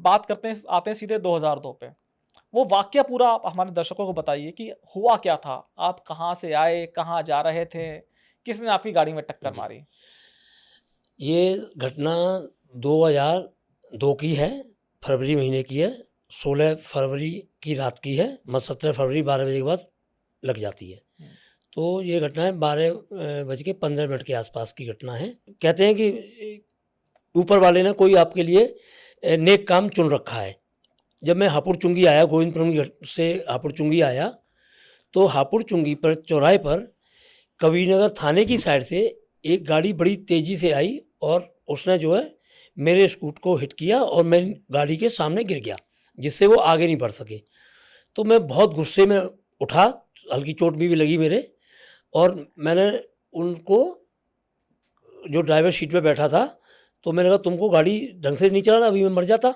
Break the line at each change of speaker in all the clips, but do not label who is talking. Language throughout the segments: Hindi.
बात करते हैं, आते हैं सीधे 2002 पे। वो वाकया पूरा आप हमारे दर्शकों को बताइए कि हुआ क्या था? आप कहाँ से आए, कहाँ जा रहे थे, किसने आपकी गाड़ी में टक्कर
जी।
मारी?
ये घटना 2002 की है, फरवरी महीने की है। 16 फरवरी की रात की है, मतलब 17 फरवरी 12 बजे के बाद लग जाती है।
हम्म,
तो ये घटना है 12 बज के 15 मिनट के आसपास की घटना है। कहते हैं कि ऊपर वाले ने कोई आपके लिए नेक काम चुन रखा है। जब मैं हापुड़ चुंगी आया, गोविंदपुरम से हापुड़ चुंगी आया, तो हापुड़ चुंगी पर चौराहे पर कबीरनगर थाने की साइड से एक गाड़ी बड़ी तेज़ी से आई और उसने जो है मेरे स्कूटर को हिट किया और मैं गाड़ी के सामने गिर गया, जिससे वो आगे नहीं बढ़ सके। तो मैं बहुत गुस्से में उठा, हल्की चोट भी लगी मेरे, और मैंने उनको, जो ड्राइवर सीट पे बैठा था, तो मैंने कहा तुमको गाड़ी ढंग से नहीं चलाना, अभी मैं मर जाता।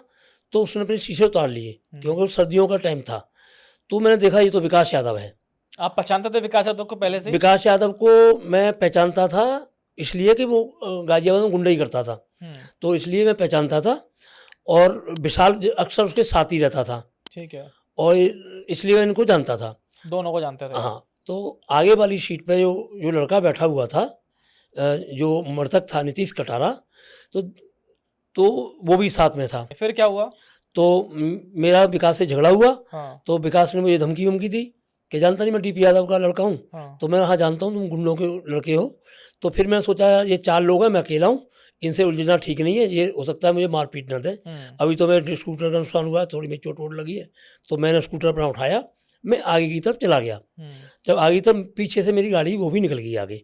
तो उसने अपने शीशे उतार लिए, क्योंकि सर्दियों का टाइम था। तो मैंने देखा ये तो विकास यादव है।
आप पहचानते थे विकास यादव को पहले से?
विकास यादव को मैं पहचानता था, इसलिए कि वो गाजियाबाद में गुंडाई करता था, तो इसलिए मैं पहचानता था। और विशाल अक्सर उसके साथ ही रहता था,
ठीक है,
और इसलिए मैं इनको जानता था।
दोनों को जानते थे?
हाँ, तो आगे वाली सीट पे जो जो लड़का बैठा हुआ था, जो मृतक था नीतीश कटारा, तो तो वो भी साथ में था।
फिर क्या हुआ?
तो मेरा विकास से झगड़ा हुआ।
हाँ,
तो विकास ने मुझे धमकी वमकी दी कि जानता नहीं मैं डीपी यादव का लड़का हूँ।
हाँ,
तो मैं हाँ जानता हूँ, तुम गुंडों के लड़के हो। तो फिर मैंने सोचा ये 4 लोग हैं, मैं अकेला हूँ, इनसे उलझना ठीक नहीं है, ये हो सकता है मुझे मारपीट न दें। अभी तो मैं स्कूटर का नुकसान हुआ है, थोड़ी मेरी चोट वोट लगी है। तो मैंने स्कूटर अपना उठाया, मैं आगे की तरफ चला गया। जब आगे की तरफ पीछे से मेरी गाड़ी वो भी निकल गई आगे।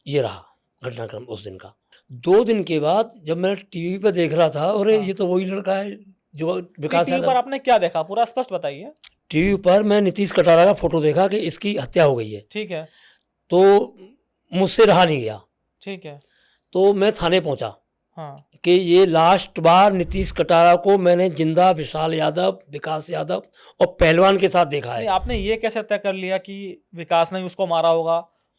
ये रहा घटनाक्रम उस दिन का। 2 दिन के बाद जब मैं टीवी पे देख रहा था, अरे
हाँ।
ये तो वही लड़का है जो विकास
टीवी पर
यादव।
आपने क्या देखा? पूरा स्पष्ट बताइए।
टीवी पर मैं नीतीश कटारा का फोटो देखा कि इसकी हत्या हो गई है।
ठीक है,
तो मुझसे रहा नहीं गया,
ठीक है।
तो मैं थाने पहुंचा
हाँ,
कि ये लास्ट बार नीतीश कटारा को मैंने जिंदा विशाल यादव, विकास यादव और पहलवान के साथ देखा
नहीं
है।
आपने ये कैसे तय कर लिया कि विकास ने ही उसको मारा होगा?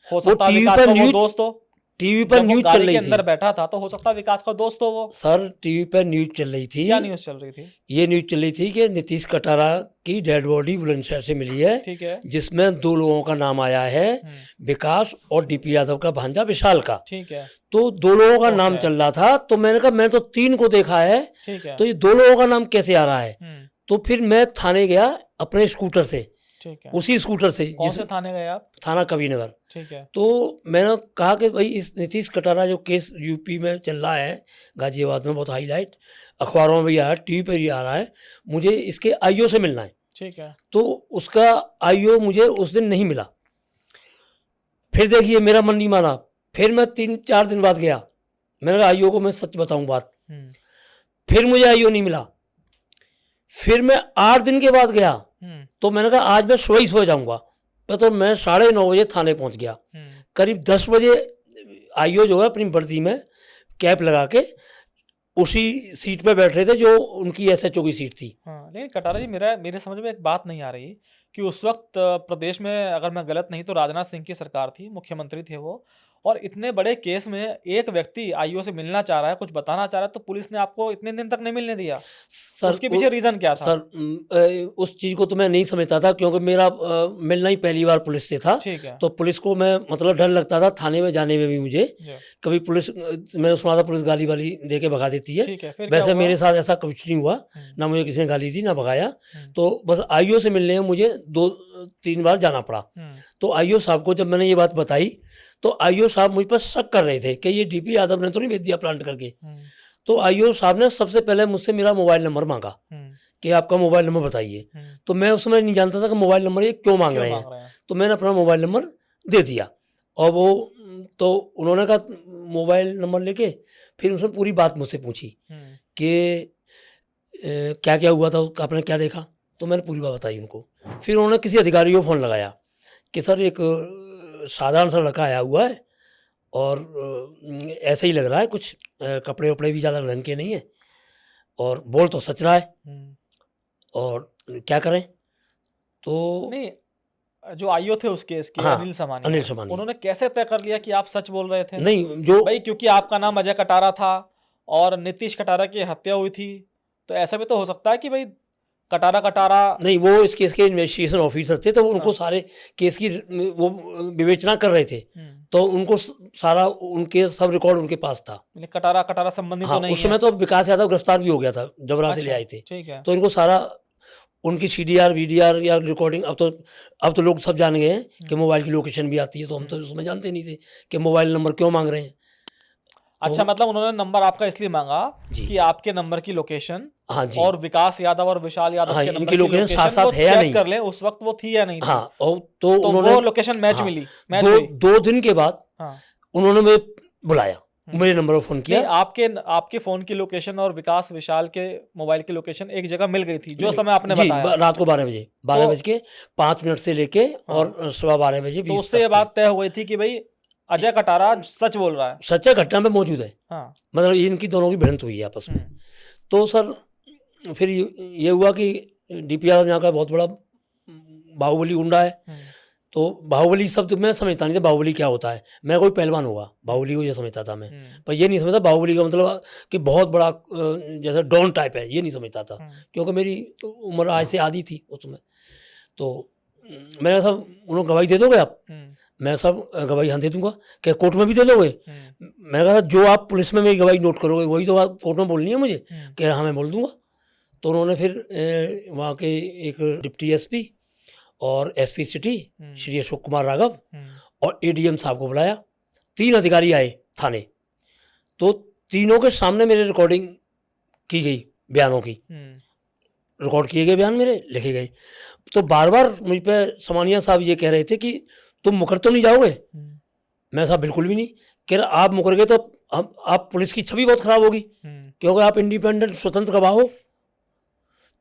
हो
वो
सकता है
टीवी
विकास
पर
का वो
न्यूज
दोस्त हो।
टीवी पर
जब वो
न्यूज चल
गाड़ी के
रही
अंदर
थी
बैठा था तो हो सकता है विकास का दोस्त हो वो।
सर, टीवी पर न्यूज चल रही थी।
क्या न्यूज़ चल रही थी?
ये न्यूज चल रही थी कि नीतीश कटारा की डेड बॉडी बुलंदशहर से मिली है,
ठीक है,
जिसमें 2 लोगों का नाम आया है, विकास और डीपी यादव का भांजा विशाल का।
ठीक है,
तो 2 लोगों का नाम
ओके,
चल रहा था, तो मैंने कहा मैं तो 3 को देखा है,
ठीक है।
तो ये 2 लोगों का नाम कैसे आ रहा है?
हुँ,
तो फिर मैं थाने गया अपने स्कूटर से,
ठीक है।
उसी स्कूटर से,
कौन से थाने गए आप?
थाना कबीरनगर।
ठीक है,
तो मैंने कहा कि भाई इस नीतीश कटारा जो केस यूपी में चल रहा है, गाजियाबाद में बहुत हाईलाइट, अखबारों में भी आ रहा है, टीवी पर भी आ रहा है, मुझे इसके आईओ से मिलना है।
ठीक है।
तो उसका आईओ मुझे उस दिन नहीं मिला। फिर देखिए मेरा मन नहीं माना, फिर मैं 3-4 दिन बाद गया, मैंने कहा आईओ को मैं सच बताऊं बात।
हुँ,
फिर मुझे आईओ नहीं मिला। फिर मैं 8 दिन के बाद गया,
हुँ,
तो मैंने कहा आज मैं सो ही सो जाऊंगा। तो मैं 9:30 बजे थाने पहुंच गया।
हुँ।
करीब 10 बजे आईओ जो है अपनी वर्दी में कैप लगा के उसी सीट पे बैठ रहे थे जो उनकी एसएचओ की सीट थी।
हाँ, लेकिन कटारा जी मेरे समझ में एक बात नहीं आ रही कि उस वक़्त प्रदेश में अगर मैं गलत नहीं तो राजनाथ सिंह की सरकार थी, मुख्यमंत्री थे वो और इतने बड़े केस में एक व्यक्ति आईओ से मिलना चाह रहा है, कुछ बताना चाह रहा है तो पुलिस ने आपको इतने दिन तक नहीं मिलने दिया।
सर
उसके पीछे रीज़न क्या था?
सर उस चीज़ को तो मैं नहीं समझता था, क्योंकि मेरा मिलना ही पहली बार पुलिस से था।
ठीक है।
तो पुलिस को मैं मतलब डर लगता था थाने में जाने में भी मुझे।
जी,
कभी पुलिस मैंने सुना था पुलिस गाली वाली दे के भगा देती है।
ठीक है, फिर क्या
वैसे
हुआ?
मेरे साथ ऐसा कुछ नहीं हुआ,
हुँ,
ना मुझे किसी ने गाली दी ना भगाया।
हुँ,
तो बस आईओ से मिलने में मुझे 2-3 बार जाना पड़ा।
हुँ,
तो आईओ साहब को जब मैंने ये बात बताई, तो आईओ साहब मुझ पर शक कर रहे थे कि ये डीपी यादव ने तो नहीं भेज दिया प्लांट करके।
हुँ,
तो आईओ साहब ने सबसे पहले मुझसे मेरा मोबाइल नंबर मांगा
हुँ,
कि आपका मोबाइल नंबर बताइए।
हुँ।
तो मैं उस समय नहीं जानता था कि मोबाइल नंबर ये क्यों मांग
क्यों
रहे हैं।
माँग रहे हैं?
तो मैंने अपना मोबाइल नंबर दे दिया, और वो तो उन्होंने कहा मोबाइल नंबर लेके फिर उसने पूरी बात मुझसे पूछी
हुँ,
कि क्या क्या हुआ था, आपने क्या देखा। तो मैंने पूरी बात बताई उनको। फिर उन्होंने किसी अधिकारी को फ़ोन लगाया कि सर एक साधारण सा लड़का आया हुआ है, और ऐसे ही लग रहा है कुछ, कपड़े वपड़े भी ज़्यादा ढंग के नहीं है, और बोल तो सच रहा है,
हुँ।
और क्या करें। तो
नहीं जो आईओ थे उस केस के
हाँ,
अनिल समानिया,
अनिल समानी।
उन्होंने कैसे तय कर लिया कि आप सच बोल रहे थे?
नहीं, जो
भाई क्योंकि आपका नाम अजय कटारा था और नीतीश कटारा की हत्या हुई थी, तो ऐसा भी तो हो सकता है कि भाई कटारा
नहीं, वो इस केस के इन्वेस्टिगेशन ऑफिसर थे, तो उनको सारे केस की वो विवेचना कर रहे थे, तो उनको सारा उनके सब रिकॉर्ड उनके पास था।
यानी कटारा संबंधी
हाँ,
तो नहीं
उस समय तो विकास यादव गिरफ्तार भी हो गया था, जबरा से ले
अच्छा,
आए थे,
ठीक है।
तो इनको सारा उनकी सीडीआर वीडीआर या रिकॉर्डिंग, अब तो लोग सब जान गए हैं कि मोबाइल की लोकेशन भी आती है, तो हम तो उसमें जानते नहीं थे कि मोबाइल नंबर क्यों मांग रहे हैं।
अच्छा, मतलब उन्होंने नंबर आपका इसलिए मांगा
जी।
कि आपके नंबर की लोकेशन
हाँ जी,
और विकास यादव और विशाल यादव
हाँ,
के नंबर
इनकी
की
लोकेशन
लोकेशन
साथ-साथ
वो
है या
चेक
नहीं?
कर लें, उस वक्त वो थी या नहीं थी।
हाँ, और तो
तो
उन्होंने
वो लोकेशन मैच
हाँ,
मिली, मैच हुई।
2 2 दिन के बाद
हाँ।
उन्होंने मुझे बुलाया, मेरे नंबर पर फ़ोन
नहीं,
किया।
आपके फोन की लोकेशन और विकास विशाल के मोबाइल की लोकेशन एक जगह मिल गई थी, जो
नहीं,
समय आपने
जी,
बताया।
रात को 12 बजे, 12 बज के 5 मिनट से लेके
हाँ।
और सुबह 12 बजे
तो
20
उससे ये
तक थी।
बात तय हो गई थी कि भाई अजय कटारा सच बोल रहा है।
सच्चा घटना में मौजूद है,
हाँ।
मतलब इनकी दोनों की भिड़ंत हुई है आपस में। तो सर फिर ये हुआ कि डीपी यादव यहाँ का बहुत बड़ा बाहुबली गुंडा है, तो बाहुबली शब्द मैं समझता नहीं था बाहुबली क्या होता है। मैं कोई पहलवान होगा, बाहुबली को ये समझता था मैं, पर ये नहीं समझता बाहुबली का मतलब कि बहुत बड़ा जैसे डॉन टाइप है, ये नहीं समझता था, क्योंकि मेरी उम्र आज से आधी थी उस समय। तो मैंने सब, उन्होंने गवाही दे दोगे आप? मैं सब गवाही हाँ दे दूंगा। क्या कोर्ट में भी दे दोगे? मैंने कहा जो आप पुलिस में मेरी गवाही नोट करोगे वही तो आप कोर्ट में बोलनी है मुझे। कि हाँ मैं बोल दूंगा। तो उन्होंने फिर वहाँ के एक डिप्टी एसपी और एसपी सिटी श्री अशोक कुमार राघव और एडीएम साहब को बुलाया। 3 अधिकारी आए थाने, तो तीनों के सामने मेरे रिकॉर्डिंग की गई, बयानों की रिकॉर्ड किए गए बयान मेरे लिखे गए। तो बार बार मुझ पर समानिया साहब ये कह रहे थे कि तुम मुकर तो नहीं जाओगे? मैं साहब बिल्कुल भी नहीं। कह रहा आप मुकर गए तो आप पुलिस की छवि बहुत खराब होगी, क्योंकि आप इंडिपेंडेंट स्वतंत्र गवाह हो।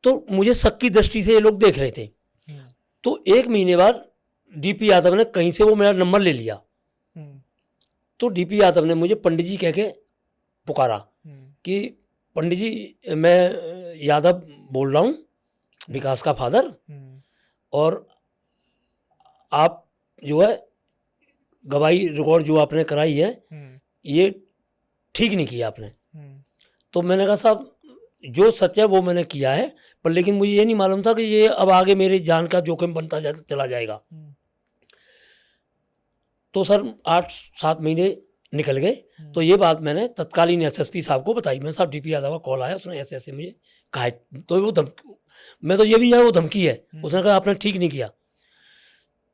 तो मुझे शक की दृष्टि से ये लोग देख रहे थे। तो 1 महीने बाद डीपी यादव ने कहीं से वो मेरा नंबर ले लिया। तो डीपी यादव ने मुझे पंडित जी कह के पुकारा कि पंडित जी मैं यादव बोल रहा हूँ, विकास का फादर, और आप जो है गवाही रिकॉर्ड जो आपने कराई है ये ठीक नहीं किया आपने। तो मैंने कहा साहब जो सच है वो मैंने किया है, पर लेकिन मुझे ये नहीं मालूम था कि ये अब आगे मेरी जान का जोखिम बनता चला जाएगा। तो सर 8-7 महीने निकल गए। तो ये बात मैंने तत्कालीन एसएसपी साहब को बताई। मैं साहब डीपी यादव का कॉल आया, उसने ऐसे ऐसे मुझे कहा। तो वो मैं तो ये भी नहीं जाना वो धमकी है। उसने कहा आपने ठीक नहीं किया।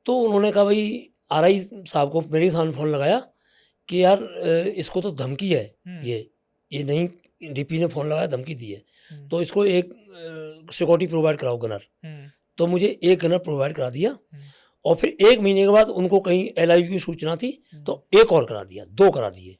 तो उन्होंने कहा भाई आरआई साहब को मेरे सामने फ़ोन लगाया कि यार इसको तो धमकी है, ये नहीं, डीपी ने फ़ोन लगाया धमकी दी है, तो इसको एक सिक्योरिटी प्रोवाइड कराओ गनर। तो मुझे 1 गनर प्रोवाइड करा दिया, और फिर 1 महीने के बाद उनको कहीं एलआईयू की सूचना थी तो 1 और करा दिया, 2 करा दिए।